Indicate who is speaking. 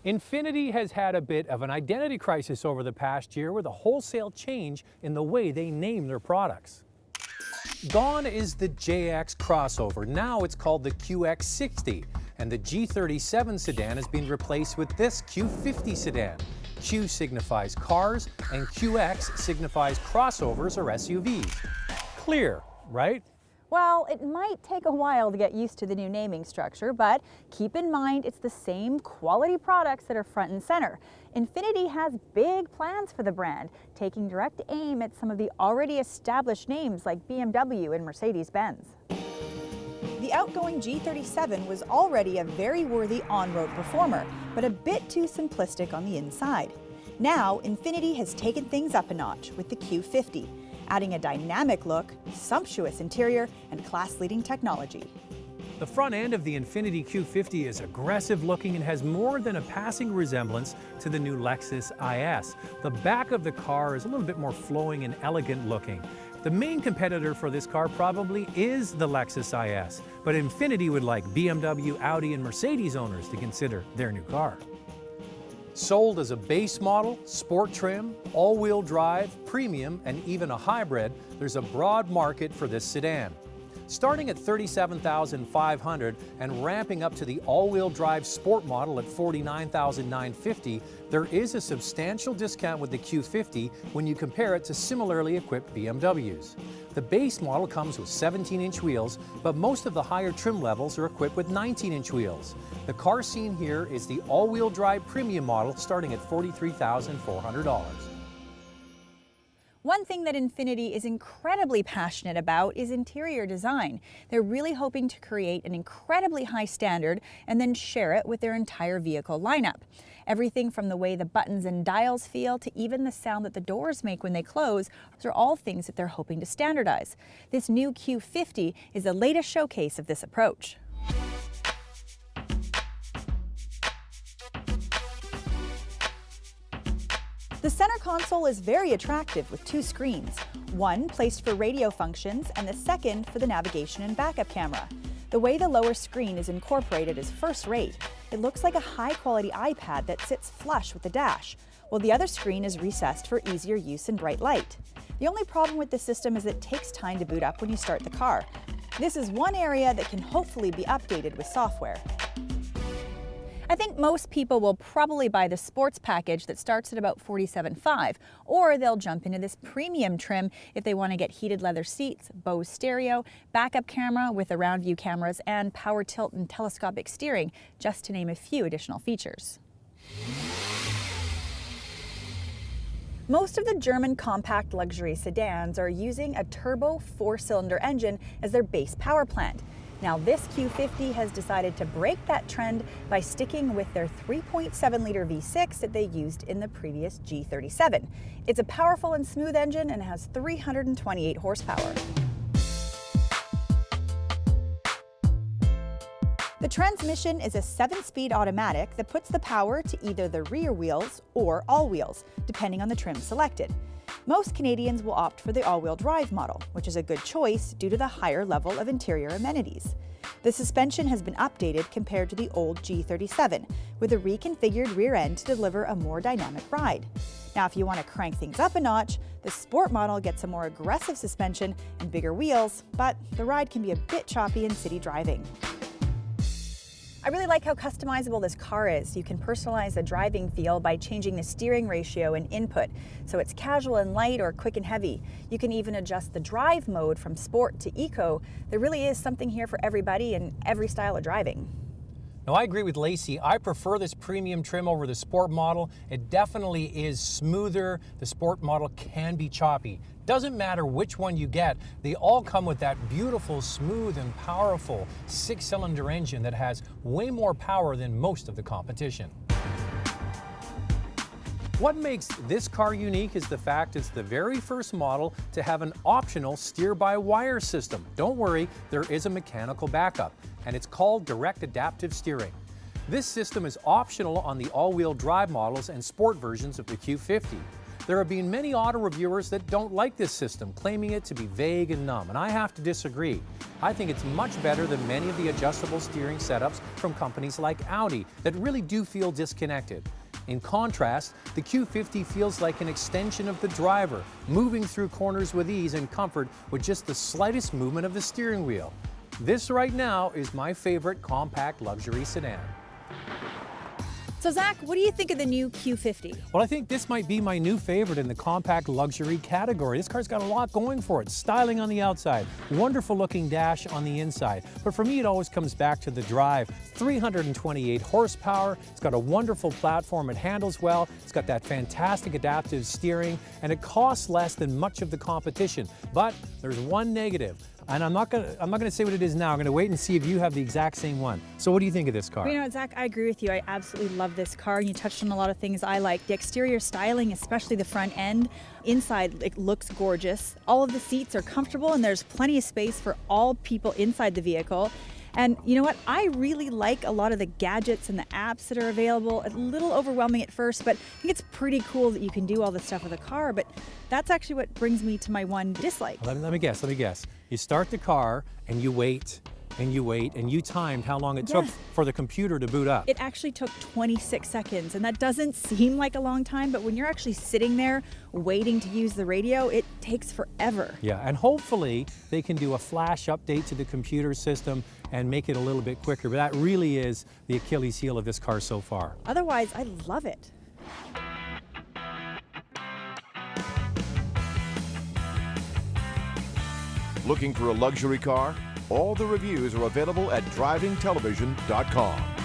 Speaker 1: Infiniti has had a bit of an identity crisis over the past year with a wholesale change in the way they name their products. Gone is the JX crossover. Now it's called the QX60, and the G37 sedan has been replaced with this Q50 sedan. Q signifies cars, and QX signifies crossovers or SUVs. Clear, right?
Speaker 2: Well, it might take a while to get used to the new naming structure, but keep in mind it's the same quality products that are front and center. Infiniti has big plans for the brand, taking direct aim at some of the already established names like BMW and Mercedes-Benz. The outgoing G37 was already a very worthy on-road performer, but a bit too simplistic on the inside. Now, Infiniti has taken things up a notch with the Q50, adding a dynamic look, sumptuous interior, and class-leading technology.
Speaker 1: The front end of the Infiniti Q50 is aggressive looking and has more than a passing resemblance to the new Lexus IS. The back of the car is a little bit more flowing and elegant looking. The main competitor for this car probably is the Lexus IS, but Infiniti would like BMW, Audi, and Mercedes owners to consider their new car. Sold as a base model, sport trim, all-wheel drive, premium, and even a hybrid, there's a broad market for this sedan. Starting at $37,500 and ramping up to the all-wheel drive sport model at $49,950, there is a substantial discount with the Q50 when you compare it to similarly equipped BMWs. The base model comes with 17-inch wheels, but most of the higher trim levels are equipped with 19-inch wheels. The car seen here is the all-wheel drive premium model starting at $43,400.
Speaker 2: One thing that Infiniti is incredibly passionate about is interior design. They're really hoping to create an incredibly high standard and then share it with their entire vehicle lineup. Everything from the way the buttons and dials feel to even the sound that the doors make when they close, those are all things that they're hoping to standardize. This new Q50 is the latest showcase of this approach. The center console is very attractive with two screens, one placed for radio functions and the second for the navigation and backup camera. The way the lower screen is incorporated is first rate. It looks like a high-quality iPad that sits flush with the dash, while the other screen is recessed for easier use in bright light. The only problem with the system is it takes time to boot up when you start the car. This is one area that can hopefully be updated with software. I think most people will probably buy the sports package that starts at about $47,500, or they'll jump into this premium trim if they want to get heated leather seats, Bose stereo, backup camera with around view cameras, and power tilt and telescopic steering, just to name a few additional features. Most of the German compact luxury sedans are using a turbo 4-cylinder engine as their base power plant. Now this Q50 has decided to break that trend by sticking with their 3.7-liter V6 that they used in the previous G37. It's a powerful and smooth engine and has 328 horsepower. The transmission is a 7-speed automatic that puts the power to either the rear wheels or all wheels, depending on the trim selected. Most Canadians will opt for the all-wheel drive model, which is a good choice due to the higher level of interior amenities. The suspension has been updated compared to the old G37, with a reconfigured rear end to deliver a more dynamic ride. Now, if you want to crank things up a notch, the sport model gets a more aggressive suspension and bigger wheels, but the ride can be a bit choppy in city driving. I really like how customizable this car is. You can personalize the driving feel by changing the steering ratio and input, so it's casual and light or quick and heavy. You can even adjust the drive mode from sport to eco. There really is something here for everybody and every style of driving.
Speaker 1: Now, I agree with Lacey. I prefer this premium trim over the sport model. It definitely is smoother. The sport model can be choppy. Doesn't matter which one you get, they all come with that beautiful, smooth, and powerful 6-cylinder engine that has way more power than most of the competition. What makes this car unique is the fact it's the very first model to have an optional steer-by-wire system. Don't worry, there is a mechanical backup, and it's called direct adaptive steering. This system is optional on the all-wheel drive models and sport versions of the Q50. There have been many auto reviewers that don't like this system, claiming it to be vague and numb, and I have to disagree. I think it's much better than many of the adjustable steering setups from companies like Audi that really do feel disconnected. In contrast, the Q50 feels like an extension of the driver, moving through corners with ease and comfort with just the slightest movement of the steering wheel. This right now is my favorite compact luxury sedan.
Speaker 2: So Zach, what do you think of the new Q50?
Speaker 1: Well, I think this might be my new favorite in the compact luxury category. This car's got a lot going for it. Styling on the outside, wonderful looking dash on the inside. But for me, it always comes back to the drive. 328 horsepower, it's got a wonderful platform, it handles well, it's got that fantastic adaptive steering, and it costs less than much of the competition. But there's one negative. And I'm not gonna say what it is now. I'm gonna wait and see if you have the exact same one. So what do you think of this car?
Speaker 2: You know what, Zach, I agree with you. I absolutely love this car, and you touched on a lot of things I like. The exterior styling, especially the front end. Inside, it looks gorgeous. All of the seats are comfortable, and there's plenty of space for all people inside the vehicle. And you know what? I really like a lot of the gadgets and the apps that are available. A little overwhelming at first, but I think it's pretty cool that you can do all this stuff with a car. But that's actually what brings me to my one dislike.
Speaker 1: Let me guess. You start the car and you wait and you wait and you timed how long it took for the computer to boot up.
Speaker 2: It actually took 26 seconds, and that doesn't seem like a long time, but when you're actually sitting there waiting to use the radio, it takes forever.
Speaker 1: Yeah, and hopefully they can do a flash update to the computer system and make it a little bit quicker, but that really is the Achilles heel of this car so far.
Speaker 2: Otherwise, I love it.
Speaker 3: Looking for a luxury car? All the reviews are available at drivingtelevision.com.